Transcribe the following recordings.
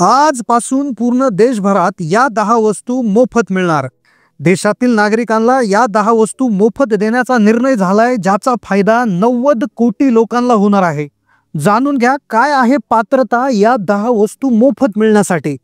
आजपासून पूर्ण देशभरात या 10 वस्तू मोफत मिळणार। देशातील नागरिकांना या 10 वस्तू मोफत देण्याचा निर्णय झालाय, ज्याचा फायदा 90 कोटी लोकांना होणार आहे। जाणून घ्या काय आहे पात्रता या 10 वस्तू मोफत मिळण्यासाठी।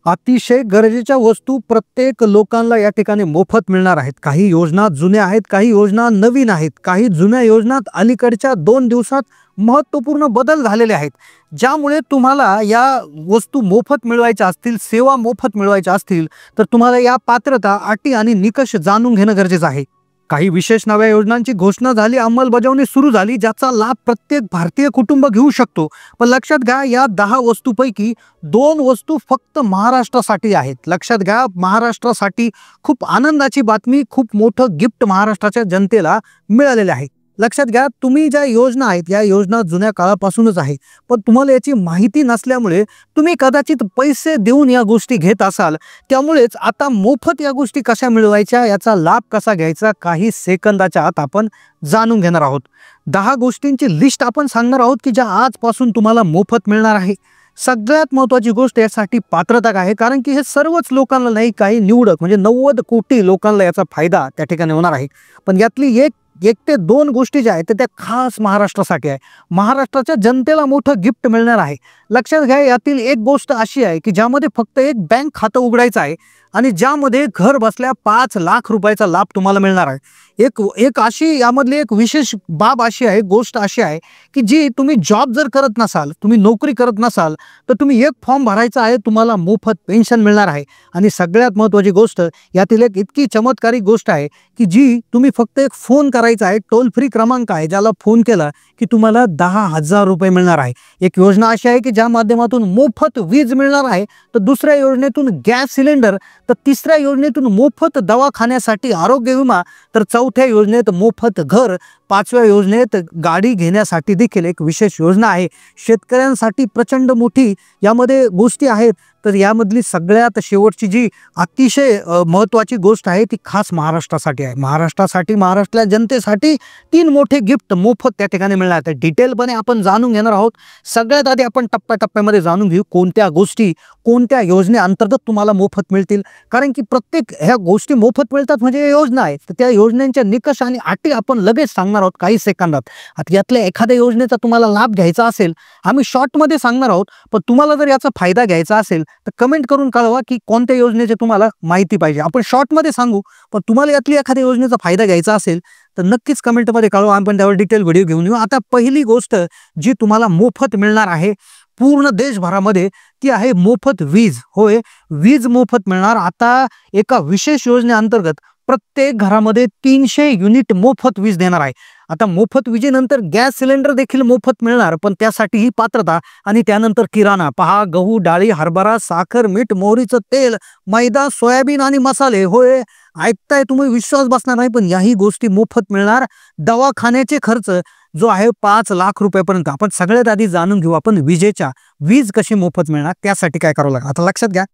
अतिशय गरजेच्या वस्तू प्रत्येक लोकांना या ठिकाणी मोफत मिळणार आहेत। काही योजना जुन्या आहेत, काही योजना नवीन आहेत, काही जुन्या योजनात अलीकडच्या 2 दिवसात महत्त्वपूर्ण बदल झालेले आहेत, ज्यामुळे तुम्हाला या वस्तू मोफत मिळवायच्या असतील, सेवा मोफत मिळवायच्या असतील तर तुम्हाला या पात्रता, अटी आणि निकष जाणून घेणं गरजेचं आहे। काही विशेष नव्या योजनांची घोषणा झाली, अंमलबजावणी सुरू झाली, ज्याचा लाभ प्रत्येक भारतीय कुटुंब घेऊ शकतो। पण लक्षात घ्या या 10 वस्तूपैकी 2 वस्तू फक्त महाराष्ट्रासाठी आहेत। लक्षात घ्या, महाराष्ट्रासाठी खूप आनंदाची बातमी, खूप मोठं गिफ्ट महाराष्ट्राच्या जनतेला मिळालेले आहे। लक्षात घ्या, तुम्ही ज्या योजना आहेत या योजना जुन्या काळापासूनच आहे, पण तुम्हाला याची माहिती नसल्यामुळे तुम्ही कदाचित पैसे देऊन या गोष्टी घेत असाल। त्यामुळेच आता मोफत या गोष्टी कशा मिळवायच्या, याचा लाभ कसा घ्यायचा, काही सेकंदाच्या आत आपण जाणून घेणार आहोत। 10 गोष्टींची लिस्ट आपण सांगणार आहोत की ज्या आजपासून तुम्हाला मोफत मिळणार आहे। सगळ्यात महत्त्वाची गोष्ट यासाठी पात्रता आहे, कारण की हे सर्वच लोकांना नाही, काही निवडक म्हणजे 90 कोटी लोकांना याचा फायदा त्या ठिकाणी होणार आहे। पण यातली एक ते 2 गोष्टी ज्या आहेत त्या खास महाराष्ट्रासाठी आहे। महाराष्ट्राच्या जनतेला मोठं गिफ्ट मिळणार आहे। लक्षात घ्या, यातील एक गोष्ट अशी आहे की ज्यामध्ये फक्त एक बँक खातं उघडायचं आहे आणि ज्यामध्ये घर बसल्या 5 लाख रुपयाचा लाभ तुम्हाला मिळणार आहे। एक अशी यामधली एक विशेष बाब अशी आहे, गोष्ट अशी आहे की जी तुम्ही जॉब जर करत नसाल, तुम्ही नोकरी करत नसाल तर तुम्ही एक फॉर्म भरायचा आहे, तुम्हाला मोफत पेन्शन मिळणार आहे। आणि सगळ्यात महत्त्वाची गोष्ट यातील एक इतकी चमत्कारिक गोष्ट आहे की जी तुम्ही फक्त एक फोन करायचा आहे, टोल फ्री क्रमांक आहे, ज्याला फोन केला की तुम्हाला 10,000 रुपये मिळणार आहे। एक योजना अशी आहे की ज्या माध्यमातून मोफत वीज मिळणार आहे, तर दुसऱ्या योजनेतून गॅस सिलेंडर, तर तिसऱ्या योजनेतून मोफत दवाखान्यासाठी आरोग्य विमा, तर चौथ्या योजनेत मोफत घर, 5व्या योजनेत गाडी घेण्यासाठी देखील एक विशेष योजना आहे। शेतकऱ्यांसाठी प्रचंड मोठी यामध्ये गोष्टी आहेत। तर यामधली सगळ्यात शेवटची जी अतिशय महत्त्वाची गोष्ट आहे ती खास महाराष्ट्रासाठी आहे। महाराष्ट्रासाठी, महाराष्ट्राच्या जनतेसाठी 3 मोठे गिफ्ट मोफत त्या ठिकाणी मिळणार आहेत। डिटेलपणे आपण जाणून घेणार आहोत। सगळ्यात आधी आपण टप्प्याटप्प्यामध्ये जाणून घेऊ कोणत्या गोष्टी कोणत्या योजनेअंतर्गत तुम्हाला मोफत मिळतील, कारण की प्रत्येक ह्या गोष्टी मोफत मिळतात म्हणजे योजना आहे, तर त्या योजनांच्या निकष आणि अटी आपण लगेच सांगणार आहोत काही सेकंदात। आता यातल्या एखाद्या योजनेचा तुम्हाला लाभ घ्यायचा असेल, आम्ही शॉर्टमध्ये सांगणार आहोत, पण तुम्हाला जर याचा फायदा घ्यायचा असेल तर कमेंट करून कळवा की कोणत्या योजनेची तुम्हाला माहिती पाहिजे। आपण शॉर्टमध्ये सांगू, पण तुम्हाला यातली एखाद्या योजनेचा फायदा घ्यायचा असेल तर नक्कीच कमेंटमध्ये कळवा, आपण त्यावर डिटेल व्हिडिओ घेऊन येऊ। आता पहिली गोष्ट जी तुम्हाला मोफत मिळणार आहे पूर्ण देशभरामध्ये ती आहे मोफत वीज। होय, वीज मोफत मिळणार। आता एका विशेष योजनेअंतर्गत प्रत्येक घरामध्ये 300 युनिट मोफत वीज देणार आहे। आता मोफत विजेनंतर गॅस सिलेंडर देखील मोफत मिळणार, पण त्यासाठी ही पात्रता आणि त्यानंतर किराणा पहा, गहू, डाळी, हरभरा, साखर, मीठ, मोहरीचं तेल, मैदा, सोयाबीन आणि मसाले। होय, ऐकताय तुम्ही, विश्वास बसणार नाही, पण याही गोष्टी मोफत मिळणार। दवाखान्याचे खर्च जो आहे 5 लाख रुपयापर्यंत। आपण सगळ्यात आधी जाणून घेऊ आपण वीज कशी मोफत मिळणार, त्यासाठी काय करावं लागेल। आता लक्षात घ्या,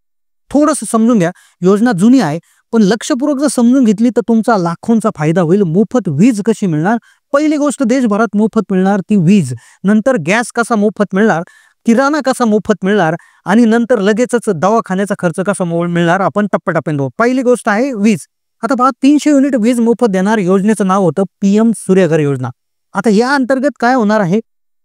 थोडंसं समजून घ्या, योजना जुनी आहे पण लक्षपूर्वक जर समजून घेतली तर तुमचा लाखोंचा फायदा होईल। मोफत वीज कशी मिळणार, पहिली गोष्ट देशभरात मोफत मिळणार ती वीज, नंतर गॅस कसा मोफत मिळणार, किराणा कसा मोफत मिळणार आणि नंतर लगेचच दवाखान्याचा खर्च कसा मिळणार, आपण टप्प्याटप्प्याने। पहिली गोष्ट आहे वीज। आता पहा, 300 युनिट वीज मोफत देणार योजनेचं नाव होतं PM सूर्यघर योजना। आता या अंतर्गत काय होणार आहे,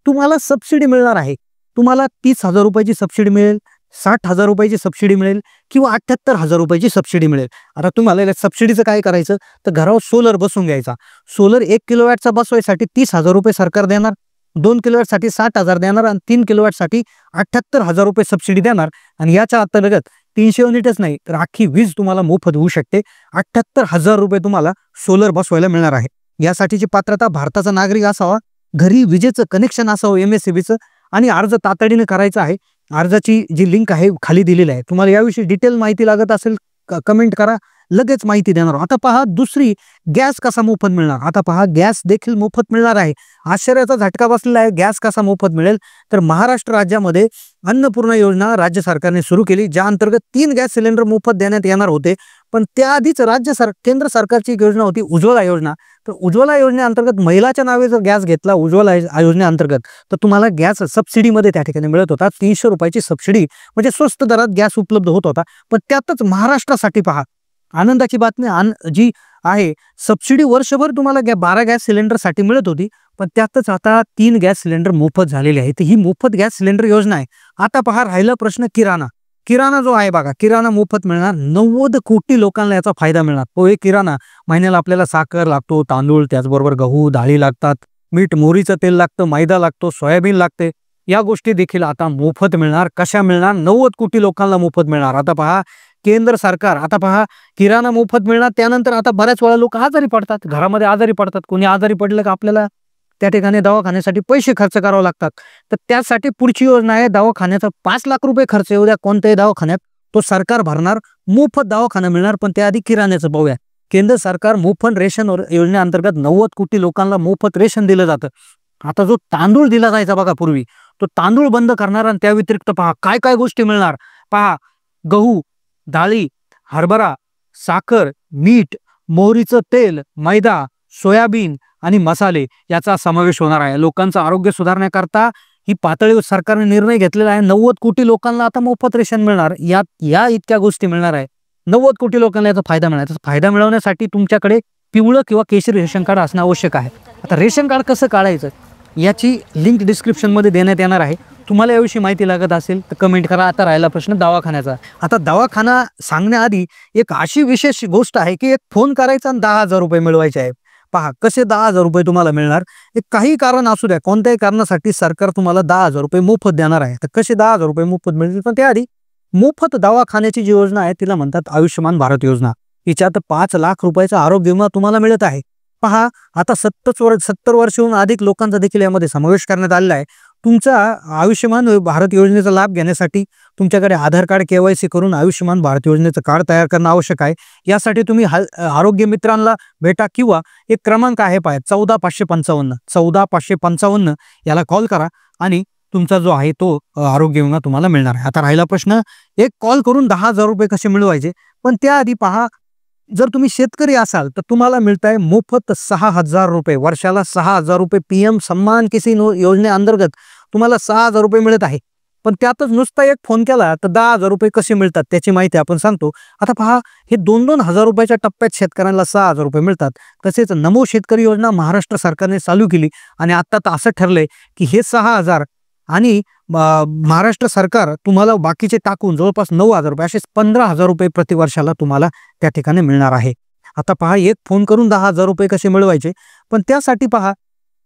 तुम्हाला सबसिडी मिळणार आहे। तुम्हाला 30,000 रुपयाची सबसिडी मिळेल, 60,000 रुपयाची सबसिडी मिळेल किंवा 78,000 रुपयाची सबसिडी मिळेल। आता तुम्हाला सबसिडीचं काय करायचं तर घरावर सोलर बसवून घ्यायचा। सोलर 1 किलोवॅटचा बसवायसाठी 30,000 रुपये सरकार देणार, 2 किलोवॅटसाठी 60,000 देणार आणि 3 किलोवॅटसाठी 78,000 रुपये सबसिडी देणार। आणि याच्या अंतर्गत 300 युनिटच नाही तर अख्खी वीज तुम्हाला मोफत होऊ शकते। 78,000 रुपये तुम्हाला सोलर बसवायला मिळणार आहे। यासाठीची पात्रता भारताचा नागरिक असावा, घरी विजेचं कनेक्शन असावं MSEBीचं, आणि अर्ज तातडीने करायचा आहे। अर्जाची जी लिंक आहे खाली दिलेली आहे। तुम्हाला याविषयी डिटेल माहिती लागत असेल कमेंट करा, लगेच माहिती देणार आहोत. आता पहा दुसरी, गॅस कसा मोफत मिळणार. आता पहा गॅस देखील मोफत मिळणार आहे. आश्चर्याचा झटका बसलेला आहे. गॅस कसा मोफत मिळेल, तर महाराष्ट्र राज्यामध्ये अन्नपूर्णा योजना राज्य सरकारने सुरू केली, ज्या अंतर्गत 3 गॅस सिलेंडर मोफत देण्यात येणार होते. पण त्याआधीच केंद्र सरकारची एक योजना होती उज्ज्वला योजना. तर उज्ज्वला योजनेअंतर्गत महिलाच्या नावे जर गॅस घेतला उज्ज्वला योजनेअंतर्गत, तर तुम्हाला गॅस सबसिडीमध्ये त्या ठिकाणी मिळत होता. 300 रुपयाची सबसिडी, म्हणजे स्वस्त दरात गॅस उपलब्ध होत होता. पण त्यातच महाराष्ट्रासाठी पहा आनंदाची बातमी जी आहे, सबसिडी वर्षभर तुम्हाला 12 गॅस सिलेंडरसाठी मिळत होती. पण त्यातच आता 3 गॅस सिलेंडर मोफत झालेले आहे. तर ही मोफत गॅस सिलेंडर योजना आहे. आता पहा राहिला प्रश्न किराणा जो आहे बघा, किराणा मोफत मिळणार. 90 कोटी लोकांना याचा फायदा मिळणार. पोहे किराणा, महिन्याला आपल्याला साखर लागतो, तांदूळ, त्याचबरोबर गहू, डाळी लागतात, मीठ, मोहरीचं तेल लागतं, मैदा लागतो, सोयाबीन लागते. या गोष्टी देखील आता मोफत मिळणार. कशा मिळणार? 90 कोटी लोकांना मोफत मिळणार. आता पहा केंद्र सरकार, आता पहा किराणा मोफत मिळणार. त्यानंतर आता बऱ्याच वेळा लोक आजारी पडतात, घरामध्ये आजारी पडतात. कोणी आजारी पडलं का आपल्याला त्या ठिकाणी दवाखान्यासाठी पैसे खर्च करावे लागतात. तर त्यासाठी पुढची योजना आहे, दवाखान्याचा 5 लाख रुपये खर्च येऊ द्या कोणत्याही दवाखान्यात, तो सरकार भरणार, मोफत दवाखाना मिळणार. पण त्याआधी किराण्याचं पाहूया. केंद्र सरकार मोफत रेशन योजनेअंतर्गत 90 कोटी लोकांना मोफत रेशन दिलं जातं. आता जो तांदूळ दिला जायचा बघा पूर्वी, तो तांदूळ बंद करणार. आणि त्या व्यतिरिक्त पहा काय काय गोष्टी मिळणार. पहा गहू, डाळी, हरभरा, साखर, मीठ, मोहरीचं तेल, मैदा, सोयाबीन आणि मसाले याचा समावेश होणार आहे. लोकांचं आरोग्य सुधारण्याकरता ही पातळीवर सरकारने निर्णय घेतलेला आहे. 90 कोटी लोकांना आता मोफत रेशन मिळणार. या इतक्या गोष्टी मिळणार आहे. 90 कोटी लोकांना याचा फायदा मिळणार. फायदा मिळवण्यासाठी तुमच्याकडे पिवळं किंवा केशरी रेशन कार्ड असणं आवश्यक आहे. आता रेशन कार्ड कसं काढायचं याची लिंक डिस्क्रिप्शनमध्ये देण्यात येणार आहे. तुम्हाला याविषयी माहिती लागत असेल तर कमेंट करा. आता राहिला प्रश्न दवाखान्याचा. आता दवाखाना सांगण्याआधी एक अशी विशेष गोष्ट आहे की एक फोन करायचा आणि 10,000 रुपये मिळवायचे आहे. पहा कसे 10,000 रुपये तुम्हाला मिळणार. एक काही कारण असू द्या, कोणत्याही कारणासाठी सरकार तुम्हाला 10,000 रुपये मोफत देणार आहे. तर कसे 10,000 रुपये मोफत मिळतील, पण त्याआधी मोफत दवाखान्याची जी योजना आहे तिला म्हणतात आयुष्यमान भारत योजना. हिच्यात 5 लाख रुपयाचा आरोग्य विमा तुम्हाला मिळत आहे. पहा आता 70 वर्षाहून अधिक लोकांचा देखील यामध्ये समावेश करण्यात आलेला आहे. तुमचा आयुष्यमान भारत योजनेचा लाभ घेण्यासाठी तुमच्याकडे आधार कार्ड KYC करून आयुष्यमान भारत योजनेचं कार्ड तयार करणं आवश्यक आहे. यासाठी तुम्ही आरोग्य मित्रांना भेटा किंवा एक क्रमांक आहे पाय 14,555 याला कॉल करा आणि तुमचा जो आहे तो आरोग्य विमा तुम्हाला मिळणार आहे. आता राहिला प्रश्न, एक कॉल करून 10,000 रुपये कसे मिळवायचे. पण त्याआधी पहा, जर तुम्ही शेतकरी असाल तर तुम्हाला मिळत आहे मोफत 6,000 रुपये, वर्षाला 6,000 रुपये. PM सन्मान किसी योजनेअंतर्गत तुम्हाला 6,000 रुपये मिळत आहे. पण त्यातच नुसता एक फोन केला तर 10,000 रुपये कसे मिळतात त्याची माहिती आपण सांगतो. आता पहा हे 2-2 हजार रुपयाच्या टप्प्यात शेतकऱ्यांना 6,000 रुपये मिळतात. तसेच नमो शेतकरी योजना महाराष्ट्र सरकारने चालू केली आणि आता तर असं ठरलंय की हे 6,000 आणि महाराष्ट्र सरकार तुम्हाला बाकीचे टाकून जवळपास 9,000 रुपये, असे 15,000 रुपये प्रतिवर्षाला तुम्हाला त्या ठिकाणी मिळणार आहे. आता पहा एक फोन करून 10,000 रुपये कसे मिळवायचे. पण त्यासाठी पहा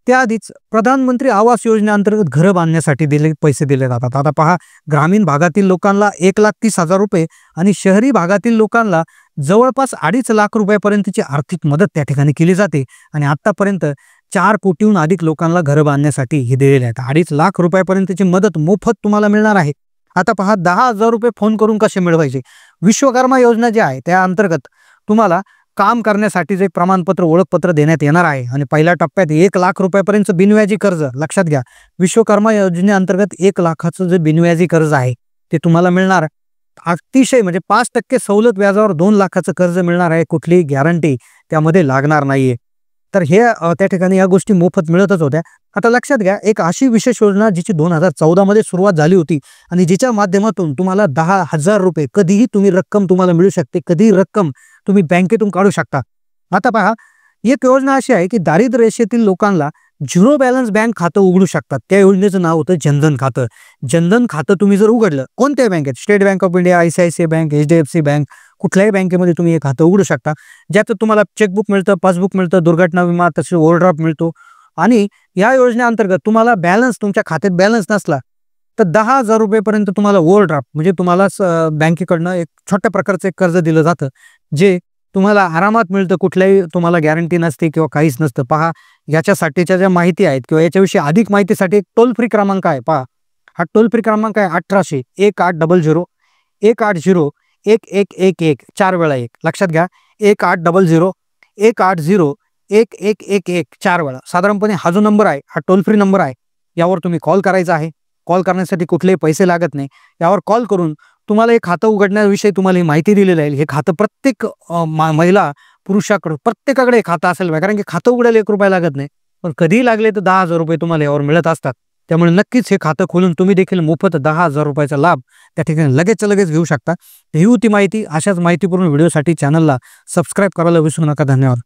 त्याआधीच प्रधानमंत्री आवास योजनेअंतर्गत घरं बांधण्यासाठी पैसे दिले जातात. आता पहा ग्रामीण भागातील लोकांना 1,30,000 रुपये आणि शहरी भागातील लोकांना जवळपास 2.5 लाख रुपयापर्यंतची आर्थिक मदत त्या ठिकाणी केली जाते. आणि आतापर्यंत 4 कोटीहून अधिक लोकांना घरं बांधण्यासाठी हे दिलेले आहेत. 2.5 लाख रुपयापर्यंतची मदत मोफत तुम्हाला मिळणार आहे. आता पहा 10,000 रुपये फोन करून कसे मिळवायचे. विश्वकर्मा योजना जी आहे त्या अंतर्गत तुम्हाला काम करण्यासाठी जे प्रमाणपत्र ओळखपत्र देण्यात येणार आहे. आणि पहिल्या टप्प्यात 1 लाख रुपयापर्यंत बिनव्याजी कर्ज. लक्षात घ्या, विश्वकर्मा योजनेअंतर्गत 1 लाखाचं जे बिनव्याजी कर्ज आहे ते तुम्हाला मिळणार. अतिशय म्हणजे 5% सवलत व्याजावर 2 लाखाचं कर्ज मिळणार आहे. कुठलीही गॅरंटी त्यामध्ये लागणार नाहीये. तर हे त्या ठिकाणी या गोष्टी मोफत मिळतच होत्या. आता लक्षात घ्या, एक अशी विशेष योजना जिची 2014 मध्ये सुरुवात झाली होती आणि जिच्या माध्यमातून तुम्हाला 10,000 रुपये कधीही रक्कम तुम्हाला मिळू शकते. कधीही रक्कम तुम्ही बँकेतून काढू शकता. आता पहा एक योजना अशी आहे की दारिद्र्य रेषेतील लोकांना 0 बॅलन्स बँक खातं उघडू शकतात. त्या योजनेचं नाव होतं जनधन खातं. जनधन खातं तुम्ही जर उघडलं कोणत्याही बँकेत, state bank of India, ICICI bank, HDFC bank, कुठल्याही बँकेमध्ये तुम्ही हे खातं उघडू शकता. ज्याचं तुम्हाला चेकबुक मिळतं, पासबुक मिळतं, दुर्घटना विमा, तसे ओव्हरड्राफ्ट मिळतो. आणि या योजनेअंतर्गत तुम्हाला तुमच्या खात्यात बॅलन्स नसला तर 10,000 रुपयेपर्यंत तुम्हाला ओव्हरड्राफ्ट म्हणजे तुम्हाला बँकेकडनं एक छोट्या प्रकारचं एक कर्ज दिलं जातं, जे तुम्हाला आरामात मिळतं. कुठल्याही तुम्हाला गॅरंटी नसते किंवा काहीच नसतं. पहा याच्यासाठीच्या ज्या माहिती आहेत किंवा याच्याविषयी अधिक माहितीसाठी एक टोल फ्री क्रमांक आहे. पहा हा टोल फ्री क्रमांक आहे 1800 1800 180 1111 4 वेळा 1 लक्षात घ्या. 1800 4 वेळा. साधारणपणे हा जो नंबर आहे हा टोल फ्री नंबर आहे. यावर तुम्ही कॉल करायचा आहे. कॉल करण्यासाठी कुठलेही पैसे लागत नाही. यावर कॉल करून तुम्हाला हे खातं उघडण्याविषयी तुम्हाला ही माहिती दिलेली आहे. हे खातं प्रत्येक महिला पुरुषाकडे प्रत्येकाकडे हे खातं असेल, कारण की खातं उघडायला 1 रुपया लागत नाही. पण कधीही लागले तर 10,000 रुपये तुम्हाला यावर मिळत असतात. त्यामुळे नक्कीच हे खातं खोलून तुम्ही देखील मोफत 10,000 रुपयाचा लाभ त्या ठिकाणी लगेच घेऊ शकता. ही होती माहिती. अशाच माहितीपूर्ण व्हिडिओसाठी चॅनलला सबस्क्राईब करायला विसरू नका. धन्यवाद.